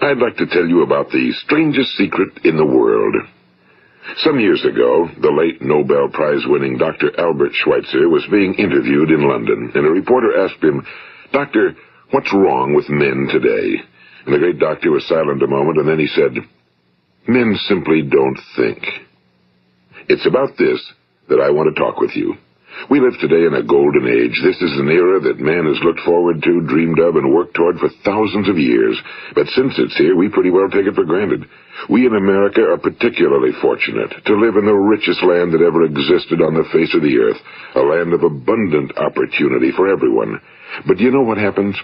I'd like to tell you about the strangest secret in the world. Some years ago, the late Nobel Prize-winning Dr. Albert Schweitzer was being interviewed in London, and a reporter asked him, "Doctor, what's wrong with men today?" And the great doctor was silent a moment, and then he said, "Men simply don't think." It's about this that I want to talk with you. We live today in a golden age. This is an era that man has looked forward to, dreamed of, and worked toward for thousands of years. But since it's here, we pretty well take it for granted. We in America are particularly fortunate to live in the richest land that ever existed on the face of the earth, a land of abundant opportunity for everyone. But do you know what happens?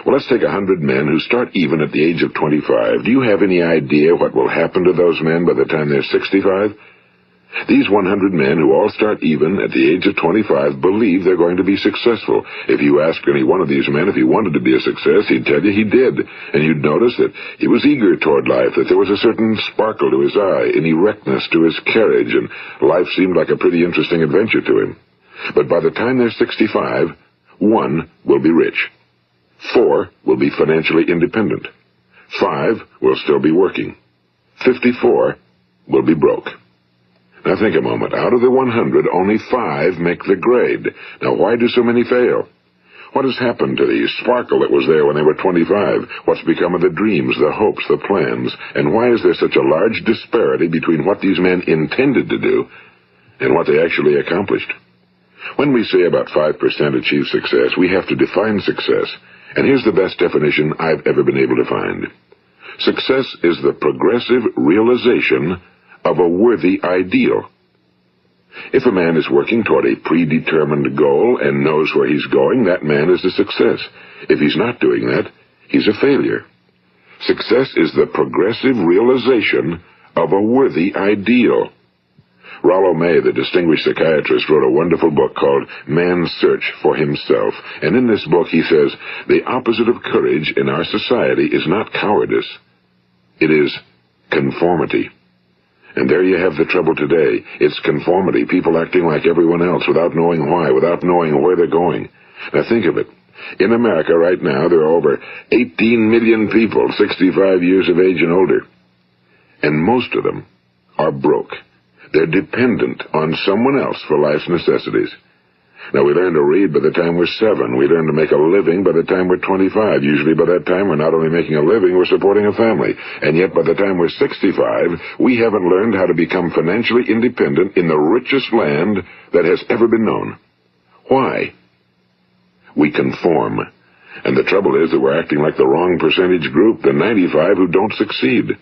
Well, let's take 100 men who start even at the age of 25. Do you have any idea what will happen to those men by the time they're 65? These 100 men who all start even at the age of 25 believe they're going to be successful. If you ask any one of these men if he wanted to be a success, he'd tell you he did. And you'd notice that he was eager toward life, that there was a certain sparkle to his eye, an erectness to his carriage, and life seemed like a pretty interesting adventure to him. But by the time they're 65, 1 will be rich. 4 will be financially independent. 5 will still be working. 54 will be broke. Now think a moment. Out of the 100, only 5 make the grade. Now why do so many fail? What has happened to the sparkle that was there when they were 25? What's become of the dreams, the hopes, the plans? And why is there such a large disparity between what these men intended to do and what they actually accomplished? When we say about 5% achieve success, we have to define success. And here's the best definition I've ever been able to find. Success is the progressive realization of a worthy ideal. If a man is working toward a predetermined goal and knows where he's going, that man is a success. If he's not doing that, he's a failure. Success is the progressive realization of a worthy ideal. Rollo May, the distinguished psychiatrist, wrote a wonderful book called Man's Search for Himself. And in this book he says, the opposite of courage in our society is not cowardice. It is conformity. And there you have the trouble today. It's conformity, people acting like everyone else without knowing why, without knowing where they're going. Now think of it. In America right now, there are over 18 million people 65 years of age and older. And most of them are broke. They're dependent on someone else for life's necessities. Now, we learn to read by the time we're 7. We learn to make a living by the time we're 25. Usually by that time, we're not only making a living, we're supporting a family. And yet by the time we're 65, we haven't learned how to become financially independent in the richest land that has ever been known. Why? We conform. And the trouble is that we're acting like the wrong percentage group, the 95 who don't succeed.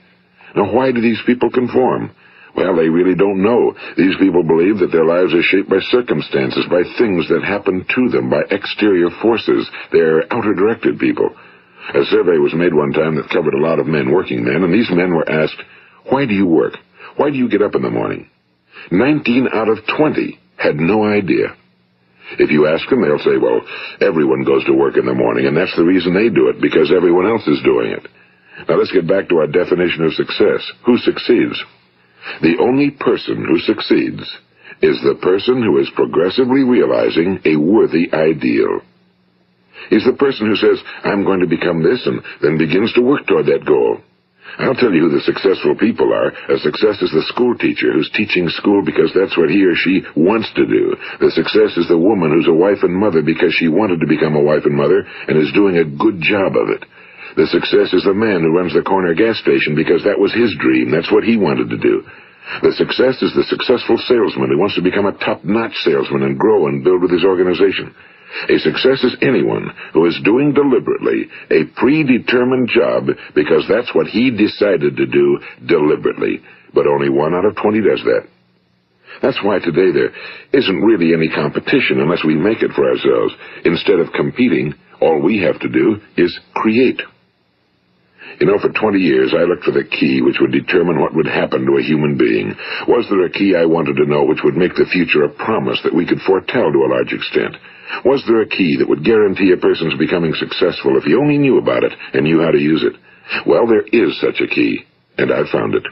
Now, why do these people conform? Well, they really don't know. These people believe that their lives are shaped by circumstances, by things that happen to them, by exterior forces. They're outer-directed people. A survey was made one time that covered a lot of men, working men, and these men were asked, "Why do you work? Why do you get up in the morning?" 19 out of 20 had no idea. If you ask them, they'll say, well, everyone goes to work in the morning, and that's the reason they do it, because everyone else is doing it. Now let's get back to our definition of success. Who succeeds? The only person who succeeds is the person who is progressively realizing a worthy ideal. He's the person who says, I'm going to become this, and then begins to work toward that goal. I'll tell you who the successful people are. A success is the school teacher who's teaching school because that's what he or she wants to do. The success is the woman who's a wife and mother because she wanted to become a wife and mother and is doing a good job of it. The success is the man who runs the corner gas station because that was his dream. That's what he wanted to do. The success is the successful salesman who wants to become a top-notch salesman and grow and build with his organization. A success is anyone who is doing deliberately a predetermined job because that's what he decided to do deliberately. But only 1 out of 20 does that. That's why today there isn't really any competition unless we make it for ourselves. Instead of competing, all we have to do is create. You know, for 20 years, I looked for the key which would determine what would happen to a human being. Was there a key I wanted to know which would make the future a promise that we could foretell to a large extent? Was there a key that would guarantee a person's becoming successful if he only knew about it and knew how to use it? Well, there is such a key, and I've found it.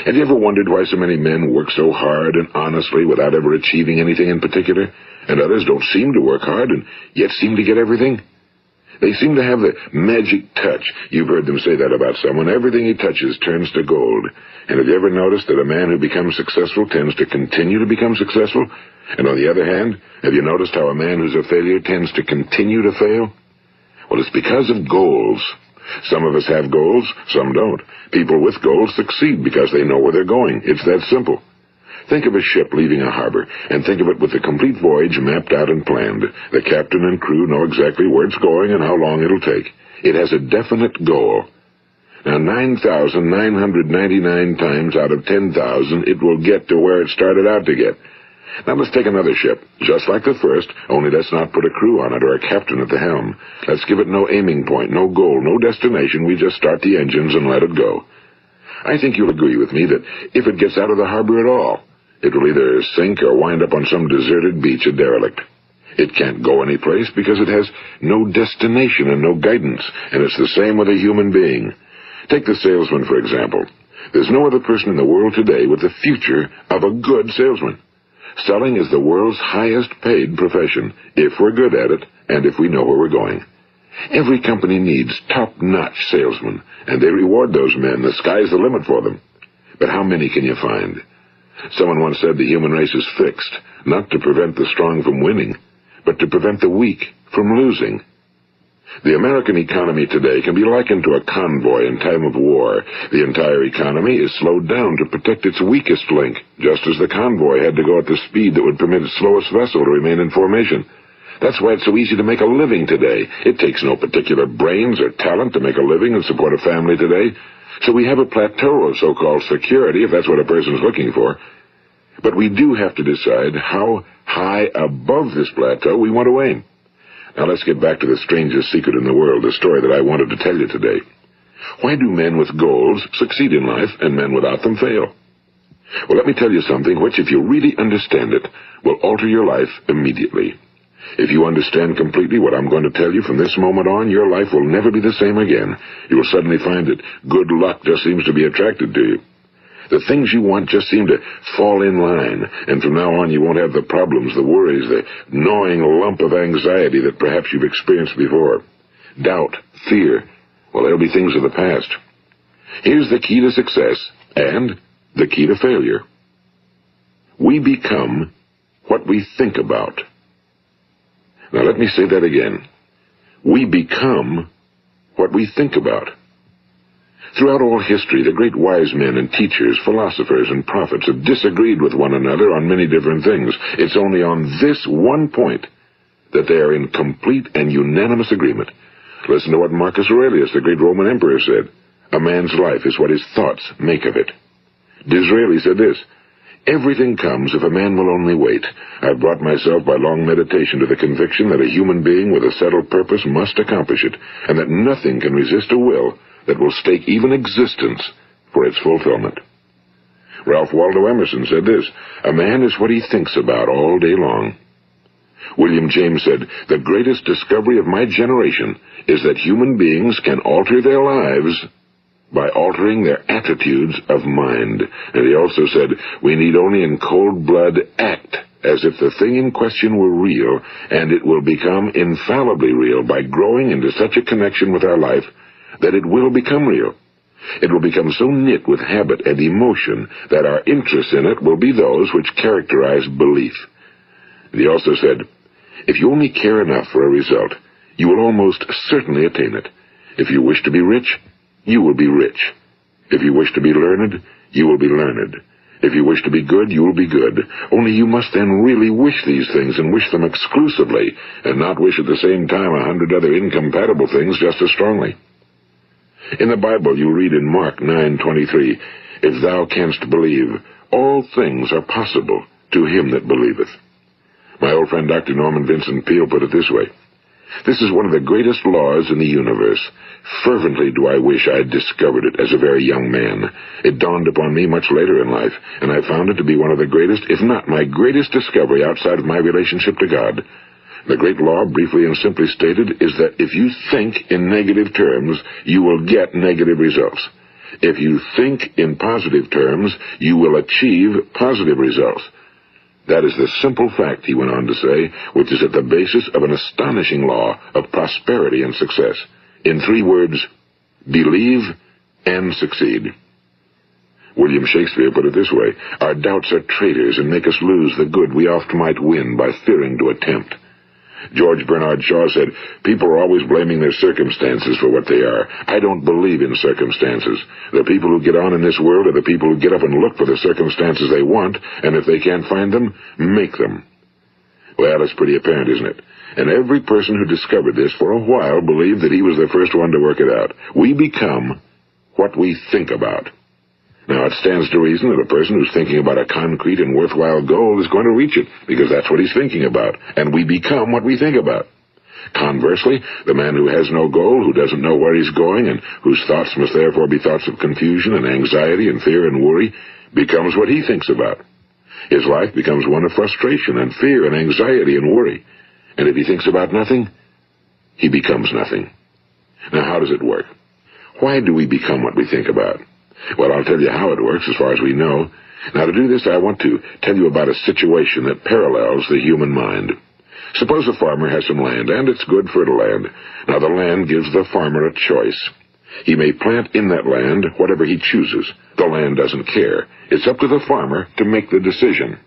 Have you ever wondered why so many men work so hard and honestly without ever achieving anything in particular, and others don't seem to work hard and yet seem to get everything? They seem to have the magic touch. You've heard them say that about someone. Everything he touches turns to gold. And have you ever noticed that a man who becomes successful tends to continue to become successful? And on the other hand, have you noticed how a man who's a failure tends to continue to fail? Well, it's because of goals. Some of us have goals, some don't. People with goals succeed because they know where they're going. It's that simple. Think of a ship leaving a harbor, and think of it with the complete voyage mapped out and planned. The captain and crew know exactly where it's going and how long it'll take. It has a definite goal. Now, 9,999 times out of 10,000, it will get to where it started out to get. Now, let's take another ship, just like the first, only let's not put a crew on it or a captain at the helm. Let's give it no aiming point, no goal, no destination. We just start the engines and let it go. I think you'll agree with me that if it gets out of the harbor at all, it will either sink or wind up on some deserted beach, a derelict. It can't go anyplace because it has no destination and no guidance, and it's the same with a human being. Take the salesman, for example. There's no other person in the world today with the future of a good salesman. Selling is the world's highest paid profession, if we're good at it and if we know where we're going. Every company needs top-notch salesmen, and they reward those men. The sky's the limit for them. But how many can you find? Someone once said the human race is fixed, not to prevent the strong from winning, but to prevent the weak from losing. The American economy today can be likened to a convoy in time of war. The entire economy is slowed down to protect its weakest link, just as the convoy had to go at the speed that would permit its slowest vessel to remain in formation. That's why it's so easy to make a living today. It takes no particular brains or talent to make a living and support a family today. So we have a plateau of so-called security, if that's what a person's looking for. But we do have to decide how high above this plateau we want to aim. Now let's get back to the strangest secret in the world, the story that I wanted to tell you today. Why do men with goals succeed in life and men without them fail? Well, let me tell you something which, if you really understand it, will alter your life immediately. If you understand completely what I'm going to tell you from this moment on, your life will never be the same again. You will suddenly find that good luck just seems to be attracted to you. The things you want just seem to fall in line, and from now on you won't have the problems, the worries, the gnawing lump of anxiety that perhaps you've experienced before. Doubt, fear, well, they'll be things of the past. Here's the key to success and the key to failure. We become what we think about. Now let me say that again. We become what we think about. Throughout all history, the great wise men and teachers, philosophers and prophets have disagreed with one another on many different things. It's only on this one point that they are in complete and unanimous agreement. Listen to what Marcus Aurelius, the great Roman emperor, said. A man's life is what his thoughts make of it. Disraeli said this. Everything comes if a man will only wait. I've brought myself by long meditation to the conviction that a human being with a settled purpose must accomplish it, and that nothing can resist a will that will stake even existence for its fulfillment. Ralph Waldo Emerson said this, a man is what he thinks about all day long. William James said, the greatest discovery of my generation is that human beings can alter their lives by altering their attitudes of mind. And he also said, we need only in cold blood act as if the thing in question were real, and it will become infallibly real by growing into such a connection with our life that it will become real. It will become so knit with habit and emotion that our interest in it will be those which characterize belief. And he also said, if you only care enough for a result, you will almost certainly attain it. If you wish to be rich, you will be rich. If you wish to be learned, you will be learned. If you wish to be good, you will be good. Only you must then really wish these things and wish them exclusively, and not wish at the same time 100 other incompatible things just as strongly. In the Bible you read in Mark 9:23, if thou canst believe, all things are possible to him that believeth. My old friend Dr. Norman Vincent Peale put it this way, this is one of the greatest laws in the universe. Fervently do I wish I had discovered it as a very young man. It dawned upon me much later in life, and I found it to be one of the greatest, if not my greatest discovery outside of my relationship to God. The great law, briefly and simply stated, is that if you think in negative terms, you will get negative results. If you think in positive terms, you will achieve positive results. That is the simple fact, he went on to say, which is at the basis of an astonishing law of prosperity and success. In 3 words, believe and succeed. William Shakespeare put it this way: our doubts are traitors and make us lose the good we oft might win by fearing to attempt. George Bernard Shaw said, people are always blaming their circumstances for what they are. I don't believe in circumstances. The people who get on in this world are the people who get up and look for the circumstances they want, and if they can't find them, make them. Well, it's pretty apparent, isn't it? And every person who discovered this for a while believed that he was the first one to work it out. We become what we think about. Now, it stands to reason that a person who's thinking about a concrete and worthwhile goal is going to reach it, because that's what he's thinking about, and we become what we think about. Conversely, the man who has no goal, who doesn't know where he's going, and whose thoughts must therefore be thoughts of confusion and anxiety and fear and worry, becomes what he thinks about. His life becomes one of frustration and fear and anxiety and worry. And if he thinks about nothing, he becomes nothing. Now, how does it work? Why do we become what we think about? Well, I'll tell you how it works as far as we know. Now, to do this, I want to tell you about a situation that parallels the human mind. Suppose a farmer has some land, and it's good fertile land. Now, the land gives the farmer a choice. He may plant in that land whatever he chooses. The land doesn't care. It's up to the farmer to make the decision.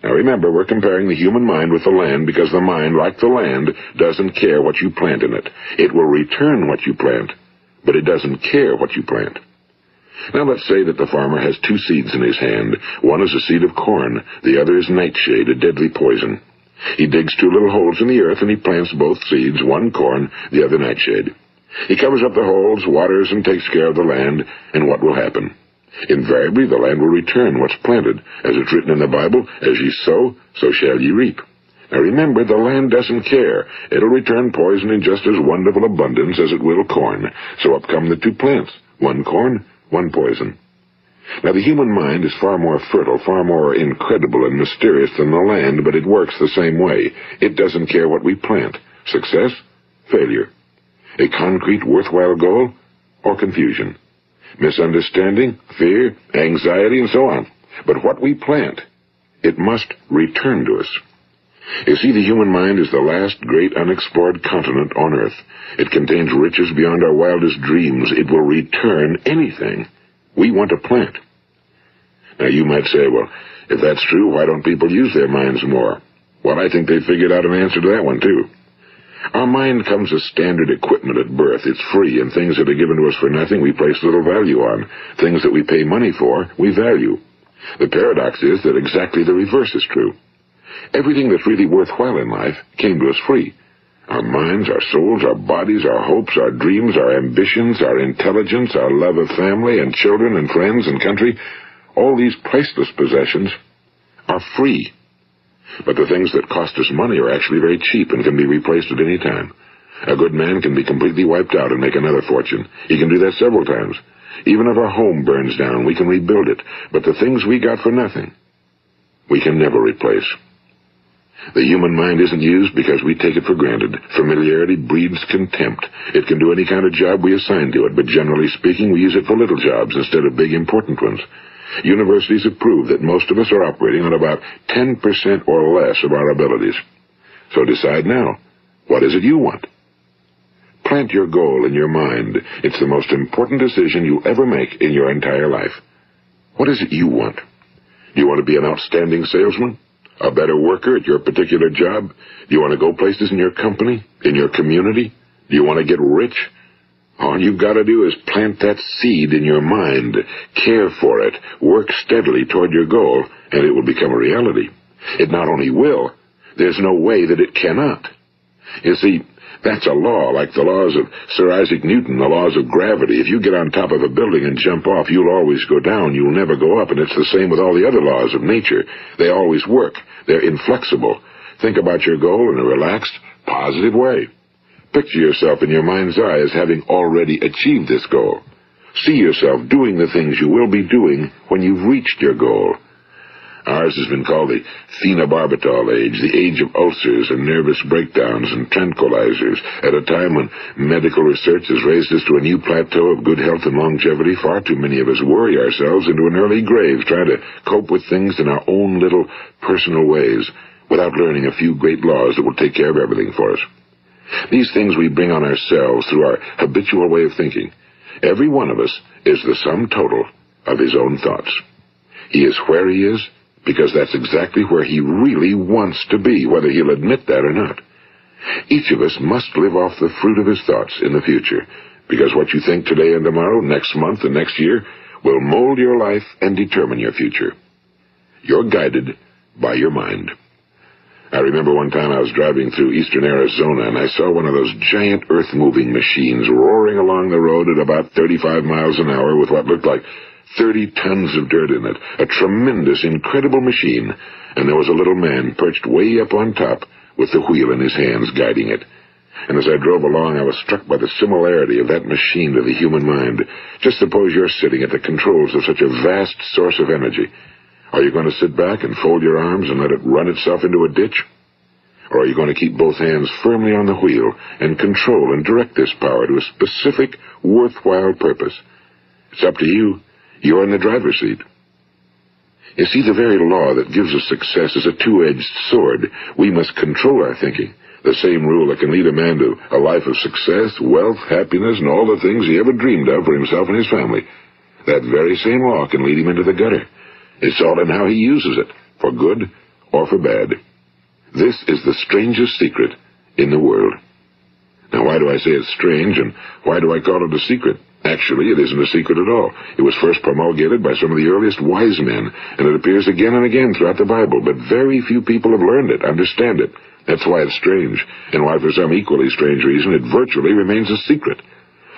Now, remember, we're comparing the human mind with the land because the mind, like the land, doesn't care what you plant in it. It will return what you plant, but it doesn't care what you plant. Now, let's say that the farmer has 2 seeds in his hand. One is a seed of corn. The other is nightshade, a deadly poison. He digs 2 little holes in the earth, and he plants both seeds, one corn, the other nightshade. He covers up the holes, waters, and takes care of the land, and what will happen? Invariably, the land will return what's planted. As it's written in the Bible, as ye sow, so shall ye reap. Now remember, the land doesn't care. It'll return poison in just as wonderful abundance as it will corn. So up come the 2 plants, one corn, one poison. Now, the human mind is far more fertile, far more incredible and mysterious than the land, but it works the same way. It doesn't care what we plant. Success, failure. A concrete, worthwhile goal, or confusion. Misunderstanding, fear, anxiety, and so on. But what we plant, it must return to us. You see, the human mind is the last great unexplored continent on Earth. It contains riches beyond our wildest dreams. It will return anything we want to plant. Now, you might say, well, if that's true, why don't people use their minds more? Well, I think they figured out an answer to that one, too. Our mind comes as standard equipment at birth. It's free, and things that are given to us for nothing we place little value on. Things that we pay money for, we value. The paradox is that exactly the reverse is true. Everything that's really worthwhile in life came to us free. Our minds, our souls, our bodies, our hopes, our dreams, our ambitions, our intelligence, our love of family and children and friends and country, all these priceless possessions are free. But the things that cost us money are actually very cheap and can be replaced at any time. A good man can be completely wiped out and make another fortune. He can do that several times. Even if our home burns down, we can rebuild it. But the things we got for nothing, we can never replace. The human mind isn't used because we take it for granted. Familiarity breeds contempt. It can do any kind of job we assign to it, but generally speaking, we use it for little jobs instead of big, important ones. Universities have proved that most of us are operating on about 10% or less of our abilities. So decide now, what is it you want? Plant your goal in your mind. It's the most important decision you'll ever make in your entire life. What is it you want? Do you want to be an outstanding salesman? A better worker at your particular job? Do you want to go places in your company? In your community? Do you want to get rich? All you've got to do is plant that seed in your mind, care for it, work steadily toward your goal, and it will become a reality. It not only will, there's no way that it cannot. You see, that's a law, like the laws of Sir Isaac Newton, the laws of gravity. If you get on top of a building and jump off, you'll always go down. You'll never go up, and it's the same with all the other laws of nature. They always work. They're inflexible. Think about your goal in a relaxed, positive way. Picture yourself in your mind's eye as having already achieved this goal. See yourself doing the things you will be doing when you've reached your goal. Ours has been called the phenobarbital age, the age of ulcers and nervous breakdowns and tranquilizers, at a time when medical research has raised us to a new plateau of good health and longevity. Far too many of us worry ourselves into an early grave trying to cope with things in our own little personal ways, without learning a few great laws that will take care of everything for us. These things we bring on ourselves through our habitual way of thinking. Every one of us is the sum total of his own thoughts. He is where he is because that's exactly where he really wants to be, whether he'll admit that or not. Each of us must live off the fruit of his thoughts in the future, because what you think today and tomorrow, next month and next year, will mold your life and determine your future. You're guided by your mind. I remember one time I was driving through eastern Arizona, and I saw one of those giant earth-moving machines roaring along the road at about 35 miles an hour with what looked like 30 tons of dirt in it. A tremendous, incredible machine, and there was a little man perched way up on top with the wheel in his hands guiding it. And as I drove along, I was struck by the similarity of that machine to the human mind. Just suppose you're sitting at the controls of such a vast source of energy. Are you going to sit back and fold your arms and let it run itself into a ditch? Or are you going to keep both hands firmly on the wheel and control and direct this power to a specific, worthwhile purpose? It's up to you. You're in the driver's seat. You see, the very law that gives us success is a two-edged sword. We must control our thinking. The same rule that can lead a man to a life of success, wealth, happiness, and all the things he ever dreamed of for himself and his family. That very same law can lead him into the gutter. It's all in how he uses it, for good or for bad. This is the strangest secret in the world. Now, why do I say it's strange, and why do I call it a secret? Actually, it isn't a secret at all. It was first promulgated by some of the earliest wise men, and it appears again and again throughout the Bible, but very few people have learned it, understand it. That's why it's strange, and why for some equally strange reason it virtually remains a secret.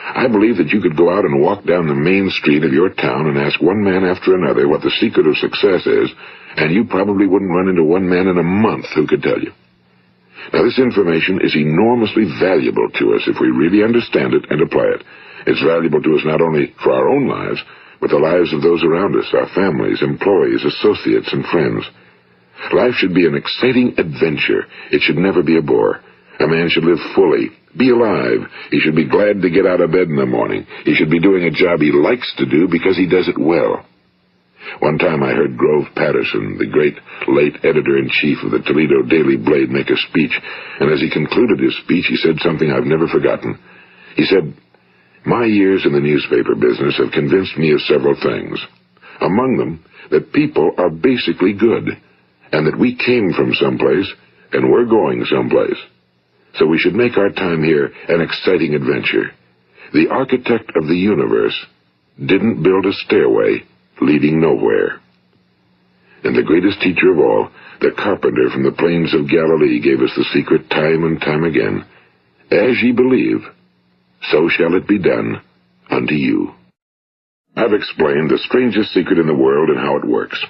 I believe that you could go out and walk down the main street of your town and ask one man after another what the secret of success is, and you probably wouldn't run into one man in a month who could tell you. Now, this information is enormously valuable to us if we really understand it and apply it. It's valuable to us not only for our own lives, but the lives of those around us, our families, employees, associates, and friends. Life should be an exciting adventure. It should never be a bore. A man should live fully, be alive. He should be glad to get out of bed in the morning. He should be doing a job he likes to do because he does it well. One time I heard Grove Patterson, the great late editor-in-chief of the Toledo Daily Blade, make a speech, and as he concluded his speech, he said something I've never forgotten. He said, "My years in the newspaper business have convinced me of several things. Among them, that people are basically good, and that we came from someplace, and we're going someplace. So we should make our time here an exciting adventure. The architect of the universe didn't build a stairway leading nowhere." And the greatest teacher of all, the carpenter from the plains of Galilee, gave us the secret time and time again. As ye believe, so shall it be done unto you. I've explained the strangest secret in the world and how it works.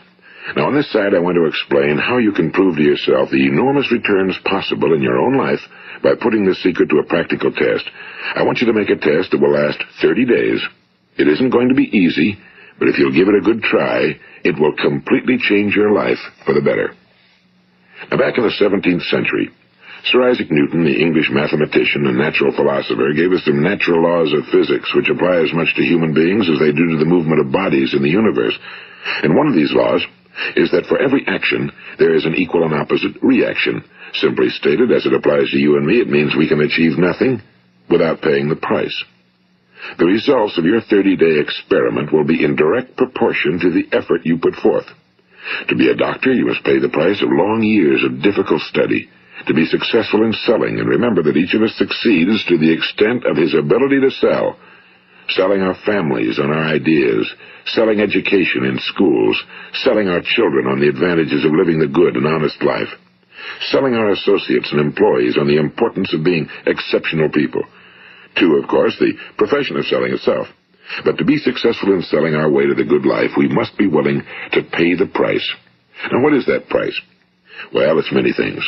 Now, on this side, I want to explain how you can prove to yourself the enormous returns possible in your own life by putting this secret to a practical test. I want you to make a test that will last 30 days. It isn't going to be easy, but if you'll give it a good try, it will completely change your life for the better. Now, back in the 17th century, Sir Isaac Newton, the English mathematician and natural philosopher, gave us some natural laws of physics which apply as much to human beings as they do to the movement of bodies in the universe. And one of these laws is that for every action, there is an equal and opposite reaction. Simply stated, as it applies to you and me, it means we can achieve nothing without paying the price. The results of your 30-day experiment will be in direct proportion to the effort you put forth. To be a doctor, you must pay the price of long years of difficult study. To be successful in selling, and remember that each of us succeeds to the extent of his ability to sell. Selling our families on our ideas, selling education in schools, selling our children on the advantages of living the good and honest life, selling our associates and employees on the importance of being exceptional people. To, of course, the profession of selling itself. But to be successful in selling our way to the good life, we must be willing to pay the price. Now, what is that price? Well, it's many things.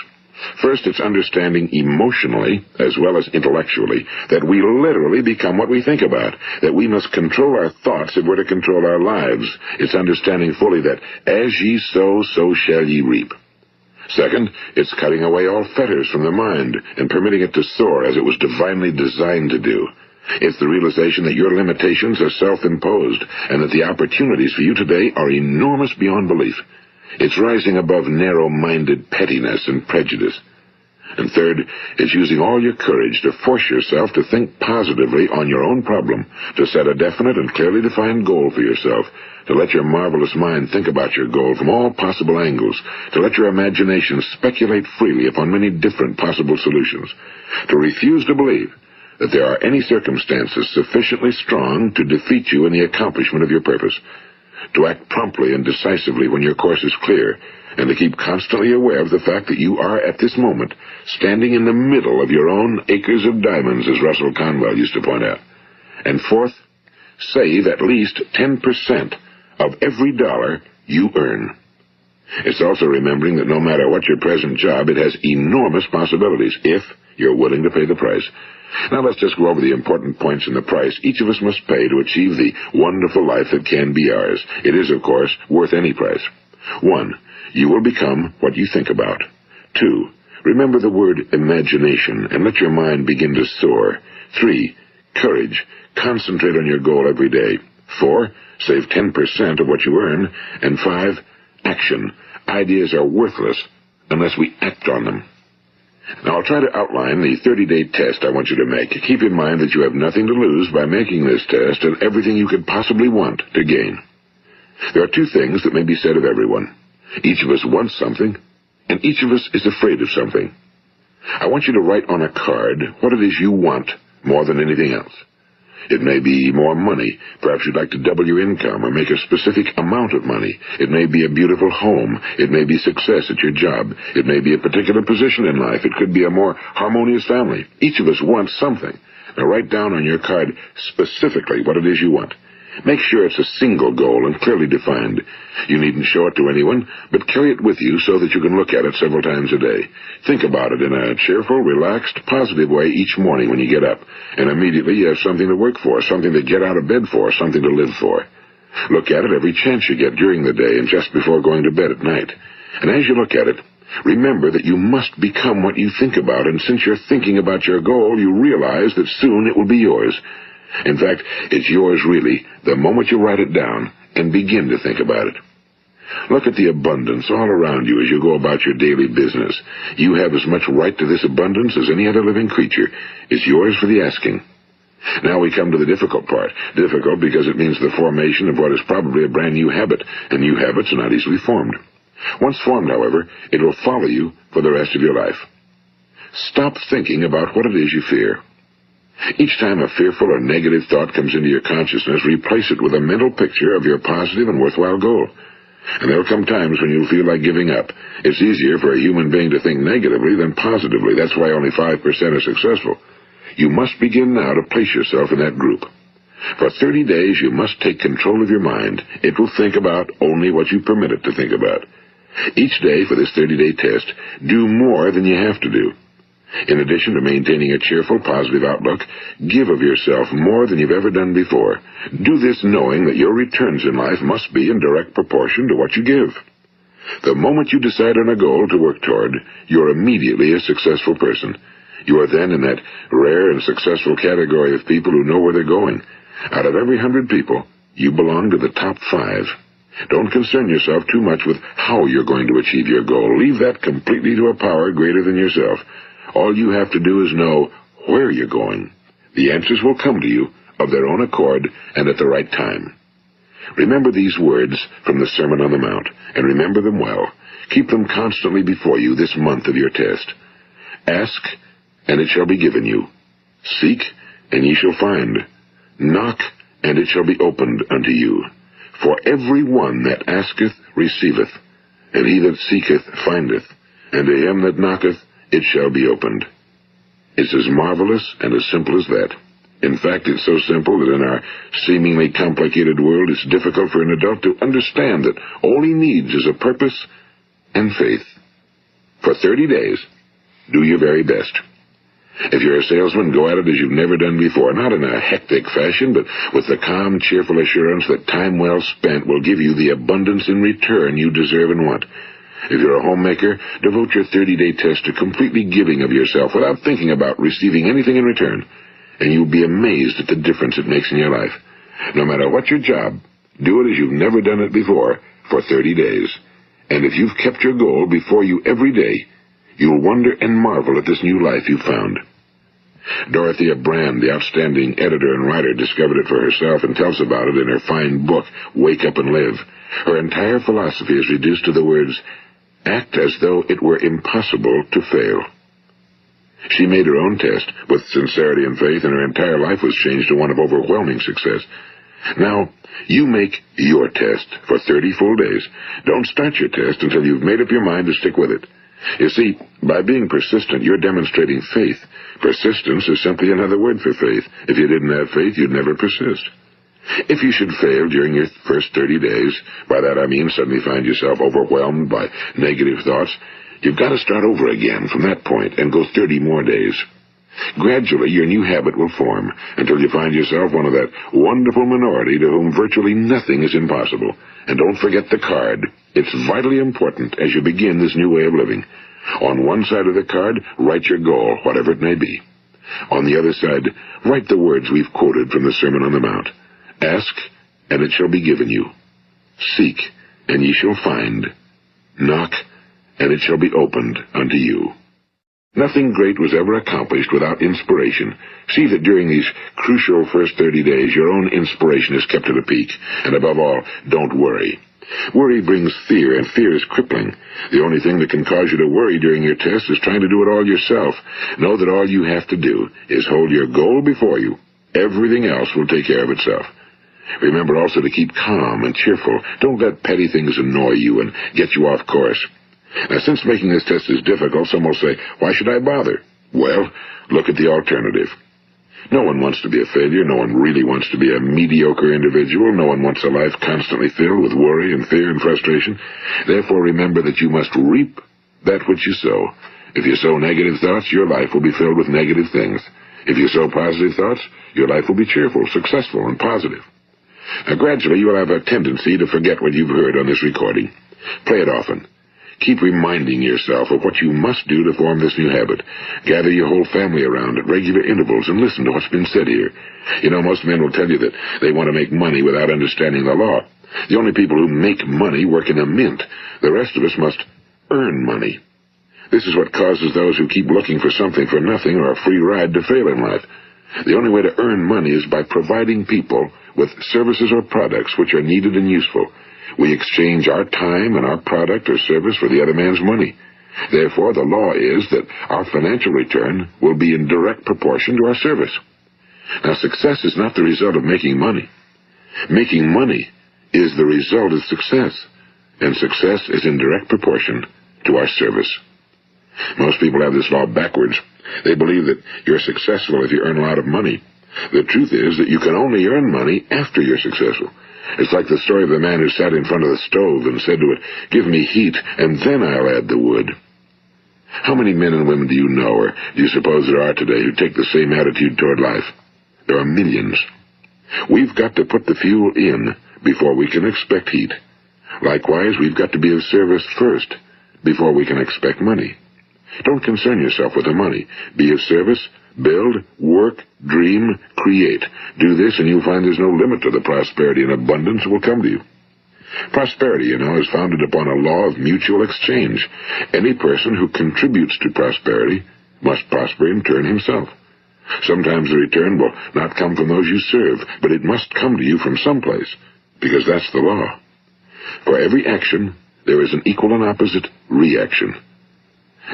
First, it's understanding emotionally, as well as intellectually, that we literally become what we think about, that we must control our thoughts if we're to control our lives. It's understanding fully that as ye sow, so shall ye reap. Second, it's cutting away all fetters from the mind and permitting it to soar as it was divinely designed to do. It's the realization that your limitations are self-imposed and that the opportunities for you today are enormous beyond belief. It's rising above narrow-minded pettiness and prejudice. And third, it's using all your courage to force yourself to think positively on your own problem, to set a definite and clearly defined goal for yourself, to let your marvelous mind think about your goal from all possible angles, to let your imagination speculate freely upon many different possible solutions, to refuse to believe that there are any circumstances sufficiently strong to defeat you in the accomplishment of your purpose, to act promptly and decisively when your course is clear, and to keep constantly aware of the fact that you are, at this moment, standing in the middle of your own acres of diamonds, as Russell Conwell used to point out. And fourth, save at least 10% of every dollar you earn. It's also remembering that no matter what your present job, it has enormous possibilities, if you're willing to pay the price. Now let's just go over the important points in the price each of us must pay to achieve the wonderful life that can be ours. It is, of course, worth any price. 1. You will become what you think about. 2. Remember the word imagination and let your mind begin to soar. 3. Courage. Concentrate on your goal every day. 4. Save 10% of what you earn. And 5. Action. Ideas are worthless unless we act on them. Now, I'll try to outline the 30-day test I want you to make. Keep in mind that you have nothing to lose by making this test and everything you could possibly want to gain. There are two things that may be said of everyone. Each of us wants something, and each of us is afraid of something. I want you to write on a card what it is you want more than anything else. It may be more money. Perhaps you'd like to double your income or make a specific amount of money. It may be a beautiful home. It may be success at your job. It may be a particular position in life. It could be a more harmonious family. Each of us wants something. Now write down on your card specifically what it is you want. Make sure it's a single goal and clearly defined. You needn't show it to anyone, but carry it with you so that you can look at it several times a day. Think about it in a cheerful, relaxed, positive way each morning when you get up, and immediately you have something to work for, something to get out of bed for, something to live for. Look at it every chance you get during the day and just before going to bed at night. And as you look at it, remember that you must become what you think about, and since you're thinking about your goal, you realize that soon it will be yours. In fact, it's yours really the moment you write it down and begin to think about it. Look at the abundance all around you as you go about your daily business. You have as much right to this abundance as any other living creature. It's yours for the asking. Now we come to the difficult part. Difficult because it means the formation of what is probably a brand new habit, and new habits are not easily formed. Once formed, however, it will follow you for the rest of your life. Stop thinking about what it is you fear. Each time a fearful or negative thought comes into your consciousness, replace it with a mental picture of your positive and worthwhile goal. And there will come times when you'll feel like giving up. It's easier for a human being to think negatively than positively. That's why only 5% are successful. You must begin now to place yourself in that group. For 30 days, you must take control of your mind. It will think about only what you permit it to think about. Each day for this 30-day test, do more than you have to do. In addition to maintaining a cheerful, positive outlook, give of yourself more than you've ever done before. Do this knowing that your returns in life must be in direct proportion to what you give. The moment you decide on a goal to work toward, you're immediately a successful person. You are then in that rare and successful category of people who know where they're going. Out of every 100 people, you belong to the top 5. Don't concern yourself too much with how you're going to achieve your goal. Leave that completely to a power greater than yourself. All you have to do is know where you're going. The answers will come to you of their own accord and at the right time. Remember these words from the Sermon on the Mount, and remember them well. Keep them constantly before you this month of your test. Ask, and it shall be given you. Seek, and ye shall find. Knock, and it shall be opened unto you. For every one that asketh receiveth, and he that seeketh findeth, and to him that knocketh it shall be opened. It's as marvelous and as simple as that. In fact, it's so simple that in our seemingly complicated world, it's difficult for an adult to understand that all he needs is a purpose and faith. For 30 days, Do your very best. If you're a salesman, go at it as you've never done before, not in a hectic fashion, but with the calm, cheerful assurance that time well spent will give you the abundance in return you deserve and want. If you're a homemaker, devote your 30-day test to completely giving of yourself without thinking about receiving anything in return, and you'll be amazed at the difference it makes in your life. No matter what your job, do it as you've never done it before for 30 days. And if you've kept your goal before you every day, you'll wonder and marvel at this new life you've found. Dorothea Brande, the outstanding editor and writer, discovered it for herself and tells about it in her fine book, Wake Up and Live. Her entire philosophy is reduced to the words, act as though it were impossible to fail. She made her own test with sincerity and faith, and her entire life was changed to one of overwhelming success. Now, you make your test for 30 full days. Don't start your test until you've made up your mind to stick with it. You see, by being persistent, you're demonstrating faith. Persistence is simply another word for faith. If you didn't have faith, you'd never persist. If you should fail during your first 30 days, by that I mean suddenly find yourself overwhelmed by negative thoughts, you've got to start over again from that point and go 30 more days. Gradually, your new habit will form until you find yourself one of that wonderful minority to whom virtually nothing is impossible. And don't forget the card. It's vitally important as you begin this new way of living. On one side of the card, write your goal, whatever it may be. On the other side, write the words we've quoted from the Sermon on the Mount. Ask, and it shall be given you. Seek, and ye shall find. Knock, and it shall be opened unto you. Nothing great was ever accomplished without inspiration. See that during these crucial first 30 days, your own inspiration is kept at a peak. And above all, don't worry. Worry brings fear, and fear is crippling. The only thing that can cause you to worry during your test is trying to do it all yourself. Know that all you have to do is hold your goal before you. Everything else will take care of itself. Remember also to keep calm and cheerful. Don't let petty things annoy you and get you off course. Now, since making this test is difficult, some will say, why should I bother? Well, look at the alternative. No one wants to be a failure. No one really wants to be a mediocre individual. No one wants a life constantly filled with worry and fear and frustration. Therefore, remember that you must reap that which you sow. If you sow negative thoughts, your life will be filled with negative things. If you sow positive thoughts, your life will be cheerful, successful, and positive. Now, gradually, you will have a tendency to forget what you've heard on this recording. Play it often. Keep reminding yourself of what you must do to form this new habit. Gather your whole family around at regular intervals and listen to what's been said here. You know, most men will tell you that they want to make money without understanding the law. The only people who make money work in a mint. The rest of us must earn money. This is what causes those who keep looking for something for nothing or a free ride to fail in life. The only way to earn money is by providing people with services or products which are needed and useful. We exchange our time and our product or service for the other man's money. Therefore, the law is that our financial return will be in direct proportion to our service. Now, success is not the result of making money. Making money is the result of success, and success is in direct proportion to our service. Most people have this law backwards. They believe that you're successful if you earn a lot of money. The truth is that you can only earn money after you're successful. It's like the story of the man who sat in front of the stove and said to it, "Give me heat, and then I'll add the wood." How many men and women do you know, or do you suppose there are today, who take the same attitude toward life? There are millions. We've got to put the fuel in before we can expect heat. Likewise, we've got to be of service first before we can expect money. Don't concern yourself with the money. Be of service, build, work, dream, create. Do this, and you'll find there's no limit to the prosperity and abundance that will come to you. Prosperity, you know, is founded upon a law of mutual exchange. Any person who contributes to prosperity must prosper in turn himself. Sometimes the return will not come from those you serve, but it must come to you from someplace, because that's the law. For every action, there is an equal and opposite reaction.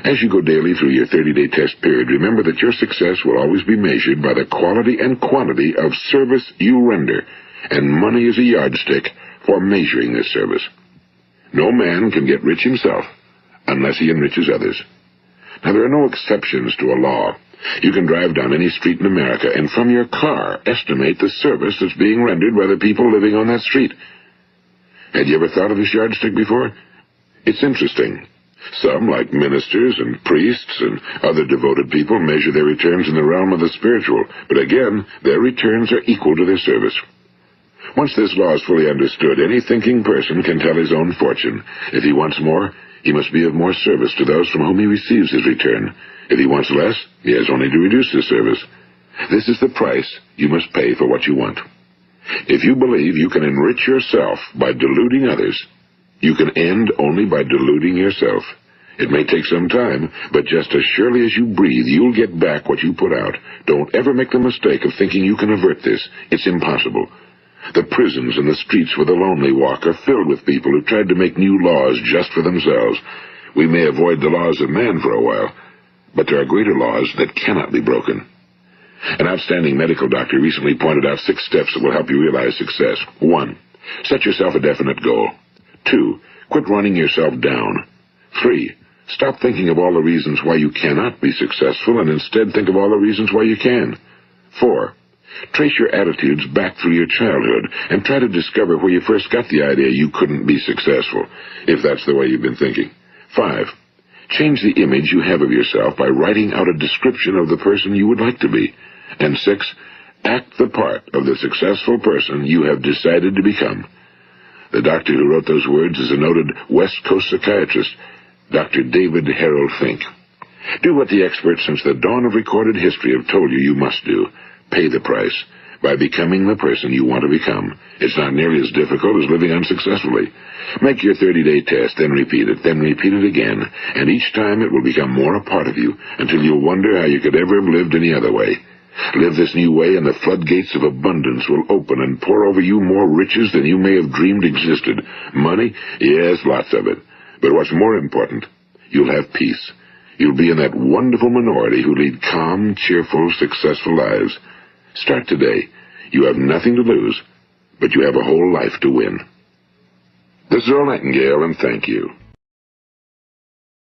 As you go daily through your 30-day test period, remember that your success will always be measured by the quality and quantity of service you render, and money is a yardstick for measuring this service. No man can get rich himself unless he enriches others. Now, there are no exceptions to a law. You can drive down any street in America and from your car estimate the service that's being rendered by the people living on that street. Had you ever thought of this yardstick before? It's interesting. Some, like ministers and priests and other devoted people, measure their returns in the realm of the spiritual, but again, their returns are equal to their service. Once this law is fully understood, any thinking person can tell his own fortune. If he wants more, he must be of more service to those from whom he receives his return. If he wants less, he has only to reduce his service. This is the price you must pay for what you want. If you believe you can enrich yourself by deluding others, you can end only by deluding yourself. It may take some time, but just as surely as you breathe, you'll get back what you put out. Don't ever make the mistake of thinking you can avert this. It's impossible. The prisons and the streets where the lonely walk are filled with people who tried to make new laws just for themselves. We may avoid the laws of man for a while, but there are greater laws that cannot be broken. An outstanding medical doctor recently pointed out 6 steps that will help you realize success. 1. Set yourself a definite goal. 2. Quit running yourself down. 3. Stop thinking of all the reasons why you cannot be successful and instead think of all the reasons why you can. 4. Trace your attitudes back through your childhood and try to discover where you first got the idea you couldn't be successful, if that's the way you've been thinking. 5. Change the image you have of yourself by writing out a description of the person you would like to be. And 6. Act the part of the successful person you have decided to become. The doctor who wrote those words is a noted West Coast psychiatrist, Dr. David Harold Fink. Do what the experts since the dawn of recorded history have told you you must do. Pay the price by becoming the person you want to become. It's not nearly as difficult as living unsuccessfully. Make your 30-day test, then repeat it again, and each time it will become more a part of you until you'll wonder how you could ever have lived any other way. Live this new way and the floodgates of abundance will open and pour over you more riches than you may have dreamed existed. Money? Yes, lots of it. But what's more important, you'll have peace. You'll be in that wonderful minority who lead calm, cheerful, successful lives. Start today. You have nothing to lose, but you have a whole life to win. This is Earl Nightingale, and thank you.